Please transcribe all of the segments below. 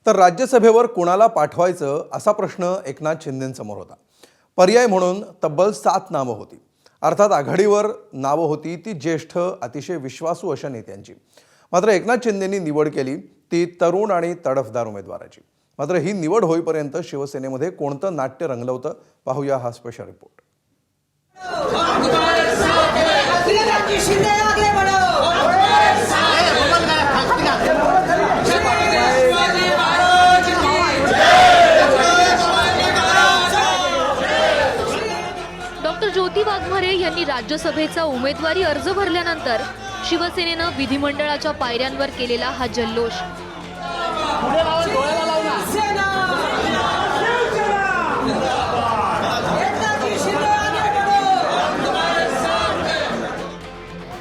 तर राज्यसभेवर कोणाला पाठवायचं असा प्रश्न एकनाथ शिंदेंसमोर होता। पर्याय म्हणून तब्बल 7 नावं होती। अर्थात आघाडीवर नावं होती ती ज्येष्ठ अतिशय विश्वासू अशा नेत्यांची। मात्र एकनाथ शिंदेंनी निवड केली ती तरुण आणि तडफदार उमेदवाराची। मात्र ही निवड होईपर्यंत शिवसेनेमध्ये कोणतं नाट्य रंगलं होतं पाहूया हा स्पेशल रिपोर्ट। डॉक्टर ज्योती वाघमारे यांनी राज्यसभेचा उमेदवारी अर्ज भरल्यानंतर शिवसेनेनं विधिमंडळाच्या पायऱ्यांवर केलेला हा जल्लोष।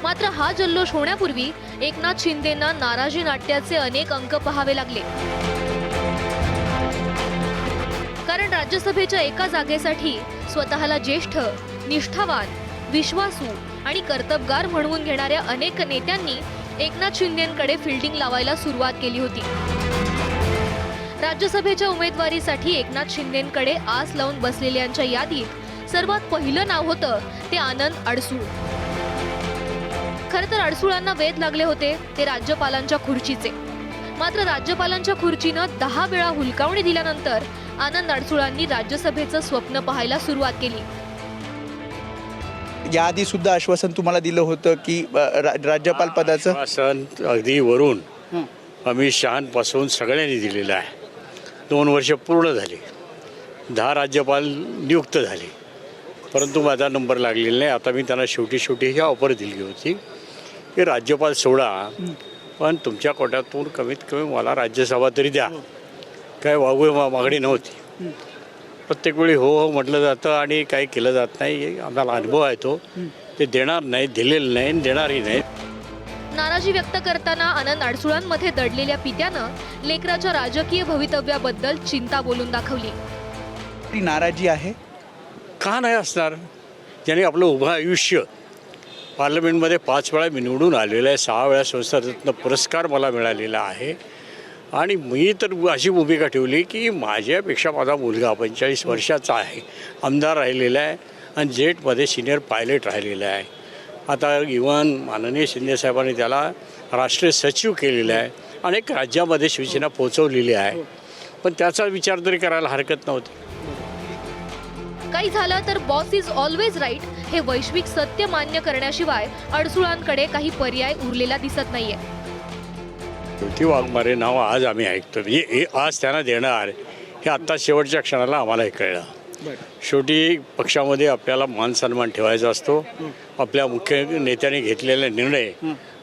मात्र हा जल्लोष होण्यापूर्वी एकनाथ शिंदेंना नाराजी नाट्याचे अनेक अंक पाहावे लागले। कारण राज्यसभेच्या एका जागेसाठी स्वतःला ज्येष्ठ, निष्ठावान, विश्वासू आणि कर्तबगार म्हणवून घेणाऱ्या अनेक नेत्यांनी एकनाथ शिंदेंकडे फिल्डिंग लावायला सुरुवात केली होती। राज्यसभेच्या उमेदवारीसाठी एकनाथ शिंदेंकडे आस लावून बसलेल्यांच्या यादीत सर्वात पहिलं नाव होतं ते आनंद अडसूळ। खरं तर अडसूळांना वेध लागले होते ते राज्यपालांच्या खुर्चीचे। मात्र राज्यपालांच्या खुर्चीनं 10 वेळा हुलकावणी दिल्यानंतर आनंद अडसूळांनी राज्यसभेचं स्वप्न पाहायला सुरुवात केली। याआधी सुद्धा आश्वासन तुम्हाला दिलं होतं की राज्यपाल पदाचं आश्वासन अगदी वरून अमित शहांपासून सगळ्यांनी दिलेलं आहे। 2 वर्ष पूर्ण झाली, 10 राज्यपाल नियुक्त झाले, परंतु माझा नंबर लागलेला नाही। आता मी त्यांना शेवटी ही ऑफर दिली होती की राज्यपाल सोडा, पण तुमच्या कोट्यातून कमीत कमी मला राज्यसभा तरी द्या। काय मागणी नव्हती। प्रत्येक वेळी हो हो म्हटलं जातं आणि काही केलं जात नाही। आम्हाला अनुभव आहे तो, ते देणार नाही, दिलेलं नाही, देणारही नाही। नाराजी व्यक्त करताना आनंद अडसूळांमध्ये दडलेल्या पित्यानं लेकराच्या राजकीय भवितव्याबद्दल चिंता बोलून दाखवली। ती नाराजी आहे का नाही असणार? ज्याने आपलं उभं आयुष्य पार्लमेंटमध्ये 5 वेळा मी निवडून आलेलं आहे, 6 वेळा संसदरत्न पुरस्कार मला मिळालेला आहे आणि मी तर अशी भूमिका ठेवली की माझ्यापेक्षा माझा मुलगा 45 वर्षाचा आहे, आमदार राहिलेला आहे आणि जेटमध्ये सिनियर पायलट राहिलेला आहे। आता इव्हन माननीय शिंदेसाहेबांनी त्याला राष्ट्रीय सचिव केलेलं आहे, अनेक राज्यामध्ये शिवसेना पोहोचवलेली आहे, पण त्याचा विचार तरी करायला हरकत नव्हती। काही झालं तर बॉस इज ऑलवेज राईट हे वैश्विक सत्य मान्य करण्याशिवाय अडसूळांकडे काही पर्याय उरलेला दिसत नाहीये। ज्योती वाघमारे नाव आज आम्ही ऐकतो, म्हणजे आज त्यांना देणार हे आत्ता शेवटच्या क्षणाला आम्हाला कळलं। शेवटी पक्षामध्ये आपल्याला मान सन्मान ठेवायचा असतो, आपल्या मुख्य नेत्याने घेतलेला निर्णय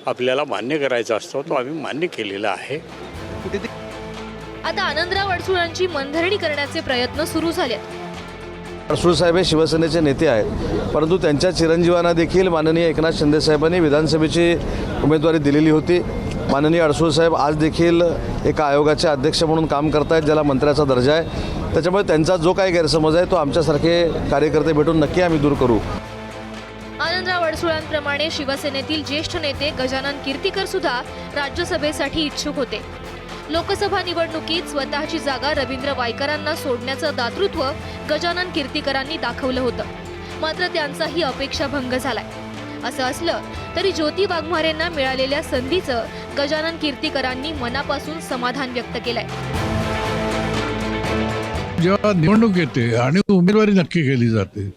आपल्याला मान्य करायचा असतो, तो आम्ही मान्य केलेला आहे। आता आनंदराव अडसूळांची मनधरणी करण्याचे प्रयत्न सुरू झालेत। अडसूळ साहेब हे शिवसेनेचे नेते आहेत, परंतु त्यांच्या चिरंजीवांना देखील माननीय एकनाथ शिंदे साहेबांनी विधानसभेची उमेदवारी दिलेली होती। माननीय अडसूळ साहेब आज देखील एका आयोगाचे अध्यक्ष म्हणून काम करतायत, ज्याला मंत्र्याचा दर्जा आहे। त्याच्यामुळे त्यांचा जो काही गैरसमज आहे तो आमच्यासारखे कार्यकर्ते भेटून नक्की आम्ही दूर करू। आनंदराव अडसूळांप्रमाणे शिवसेनेतील ज्येष्ठ नेते गजानन कीर्तीकर सुद्धा राज्यसभेसाठी इच्छुक होते। लोकसभा निवडणुकीत स्वतःची जागा रवींद्र वायकरांना सोडण्याचं दातृत्व गजानन कीर्तीकरांनी दाखवलं होतं। मात्र त्यांचाही अपेक्षाभंग झालाय। असं असलं तरी ज्योती वाघमारेंना मिळालेल्या संधीचं गजानन कीर्तीकरांनी मनापासून समाधान व्यक्त केलंय। जेव्हा निवडणूक येते आणि उमेदवारी नक्की केली जाते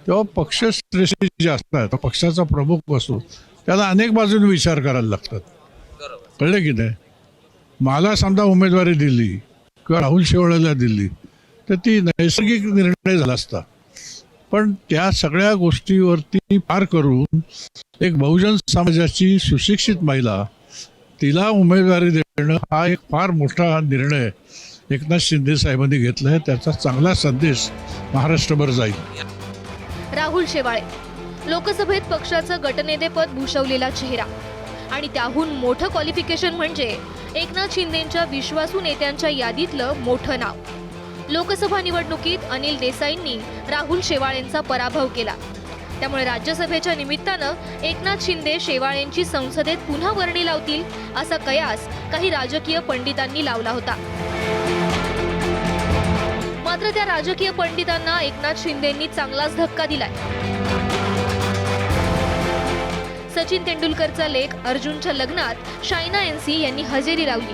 तेव्हा पक्षश्रेष्ठी जे असतात, पक्षाचा प्रमुख असतो, त्याला अनेक बाजूने विचार करायला लागतात। कळलं की नाही? मला समजा उमेदवारी दिली किंवा राहुल शेवाळेला दिली तर ती नैसर्गिक निर्णय झाला असता, पण त्या सगळ्या गोष्टीवरती पार करून एक बहुजन समाजाची सुशिक्षित महिला तिला उमेदवारी देणं हा एक फार मोठा निर्णय एकनाथ शिंदे साहेबांनी घेतला आहे। त्याचा चांगला संदेश महाराष्ट्रभर जाईल। राहुल शेवाळे लोकसभेत पक्षाचं गटनेतेपद भूषवलेला चेहरा आणि त्याहून मोठं क्वालिफिकेशन म्हणजे एकनाथ शिंदेंच्या विश्वासू नेत्यांच्या यादीतलं मोठं नाव। लोकसभा निवडणुकीत अनिल देसाईंनी राहुल शेवाळेंचा पराभव केला। त्यामुळे राज्यसभेच्या निमित्तानं एकनाथ शिंदे शेवाळेंची संसदेत पुन्हा वर्णी लावतील असा कयास काही राजकीय पंडितांनी लावला होता। मात्र त्या राजकीय पंडितांना एकनाथ शिंदेंनी चांगलाच धक्का दिलाय. सचिन तेंडुलकरचा लेक अर्जुनच्या लग्नात शायना एनसी यांनी हजेरी लावली.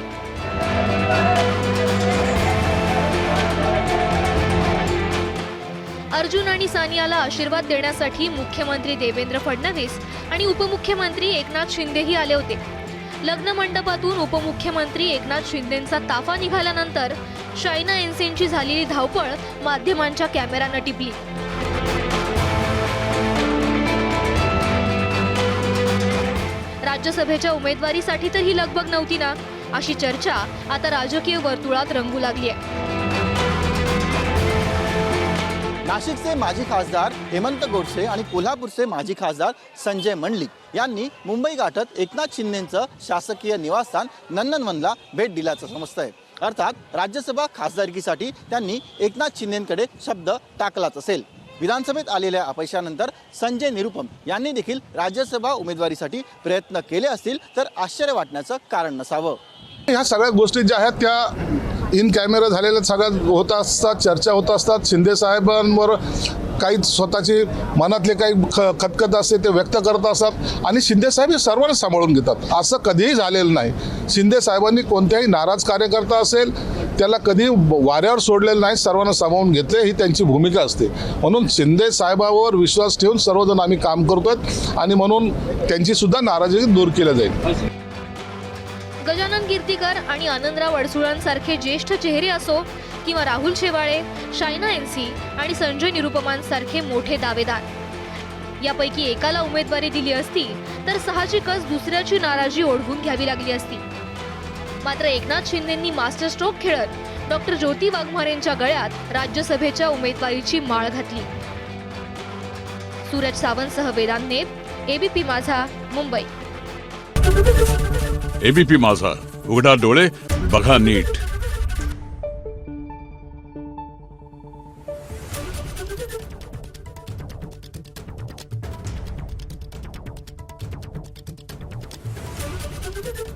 अर्जुन आणि सानियाला आशीर्वाद देण्यासाठी मुख्यमंत्री देवेंद्र फडणवीस आणि उपमुख्यमंत्री एकनाथ शिंदेही आले होते. लग्न मंडपातून उपमुख्यमंत्री एकनाथ शिंदेंचा ताफा निघाल्यानंतर शायना एनसींची झालेली धावपळ माध्यमांच्या कॅमेऱ्यानं टिपली. राज्यसभेच्या उमेदवारीसाठी तर ही लगबग नव्हती ना, अशी चर्चा आता राजकीय वर्तुळात रंगू लागली आहे. नाशिकचे माजी खासदार हेमंत गोडसे आणि कोल्हापूरचे माजी खासदार संजय मंडलिक यांनी मुंबई गाठत एकनाथ शिंदेंचं शासकीय निवासस्थान नंदनवनला भेट दिल्याचं समजतंय. अर्थात राज्यसभा खासदारकीसाठी त्यांनी एकनाथ शिंदेंकडे शब्द टाकलाच असेल. विधानसभेत आलेल्या अपयशानंतर संजय निरुपम यांनी देखील राज्यसभा उमेदवारीसाठी प्रयत्न केले असतील तर आश्चर्य वाटण्याचं कारण नसावं. ह्या सगळ्या गोष्टी ज्या आहेत त्या इन कॅमेरा झालेल्या सगळ्या होत असतात, चर्चा होत असतात. शिंदे साहेबांवर काही स्वतःची मनातले काही खतखत असते ते व्यक्त करत असतात आणि शिंदे साहेब हे सर्वांना सांभाळून घेतात. असं कधीही झालेलं नाही. शिंदे साहेबांनी कोणत्याही नाराज कार्यकर्ता असेल त्याला कधी वाऱ्यावर सोडलेलं नाही, सर्वांना सांभाळून घेतले, ही त्यांची भूमिका असते. म्हणून शिंदे साहेबांवर विश्वास ठेवून सर्वजण आम्ही काम करतोय आणि म्हणून त्यांची सुद्धा नाराजी दूर केली जाईल. गजानन कीर्तीकर आणि आनंदराव अडसुळांसारखे ज्येष्ठ चेहरे असो किंवा राहुल शेवाळे, शायना एनसी आणि संजय निरुपमांसारखे मोठे दावेदार, यापैकी एकाला उमेदवारी दिली असती तर साहजिकच दुसऱ्याची नाराजी ओढवून घ्यावी लागली असती. मात्र एकनाथ शिंदेंनी मास्टर स्ट्रोक खेळत डॉक्टर ज्योती वाघमारेंच्या गळ्यात राज्यसभेच्या उमेदवारीची माळ घातली. सूरज सावंतसह वेदांत नेप, एबीपी माझा, मुंबई. एबीपी माझा, उघडा डोळे बघा नीट. Thank you.